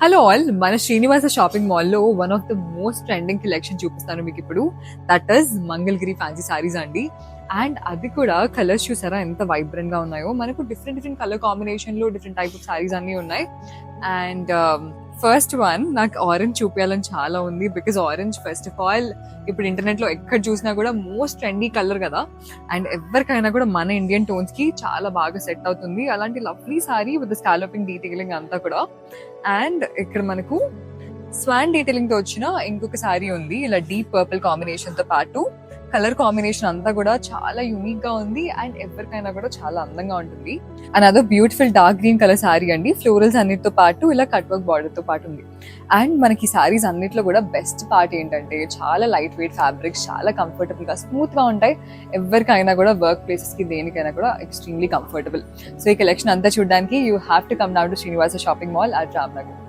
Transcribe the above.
Hello all, మన Srinivasa shopping మాల్లో one of the most trending collection చూపిస్తాను మీకు ఇప్పుడు. That is Mangalagiri fancy saris అండి. అండ్ అది కూడా కలర్స్ చూసారా ఎంత వైబ్రెంట్ గా ఉన్నాయో. మనకు డిఫరెంట్ డిఫరెంట్ కలర్ కాంబినేషన్ లో డిఫరెంట్ టైప్ ఆఫ్ సారీస్ అన్ని ఉన్నాయి. అండ్ ఫస్ట్ వన్ నాకు ఆరెంజ్ చూపించాలని చాలా ఉంది, because orange first of all ఇప్పుడు ఇంటర్నెట్ లో ఎక్కడ చూసినా కూడా మోస్ట్ ట్రెండీ కలర్ కదా. అండ్ ఎవరికైనా కూడా మన ఇండియన్ టోన్స్ కి చాలా బాగా సెట్ అవుతుంది. అలాంటి lovely sorry with scalloping detailing అంతా కూడా. అండ్ ఇక్కడ మనకు స్వాన్ డీటెయిలింగ్ తో వచ్చిన ఇంకొక సారీ ఉంది, ఇలా డీప్ పర్పుల్ కాంబినేషన్ తో పాటు. కలర్ కాంబినేషన్ అంతా కూడా చాలా యూనిక్ గా ఉంది అండ్ ఎవరికైనా కూడా చాలా అందంగా ఉంటుంది. అండ్ అదో beautiful dark green colour sorry అండి, ఫ్లోరల్స్ అన్నిటితో పాటు ఇలా కట్ వర్క్ బార్డర్ తో పాటు ఉంది. అండ్ మనకి సారీస్ అన్నిట్లో కూడా బెస్ట్ పార్ట్ ఏంటంటే చాలా లైట్ వెయిట్ ఫ్యాబ్రిక్స్, చాలా కంఫర్టబుల్ గా స్మూత్ గా ఉంటాయి. ఎవరికైనా కూడా వర్క్ ప్లేసెస్ కి దేనికైనా కూడా ఎక్స్ట్రీమ్లీ కంఫర్టబుల్. సో ఈ కలెక్షన్ అంతా చూడడానికి you have to come down to Srinivasa shopping mall at Ramnagar.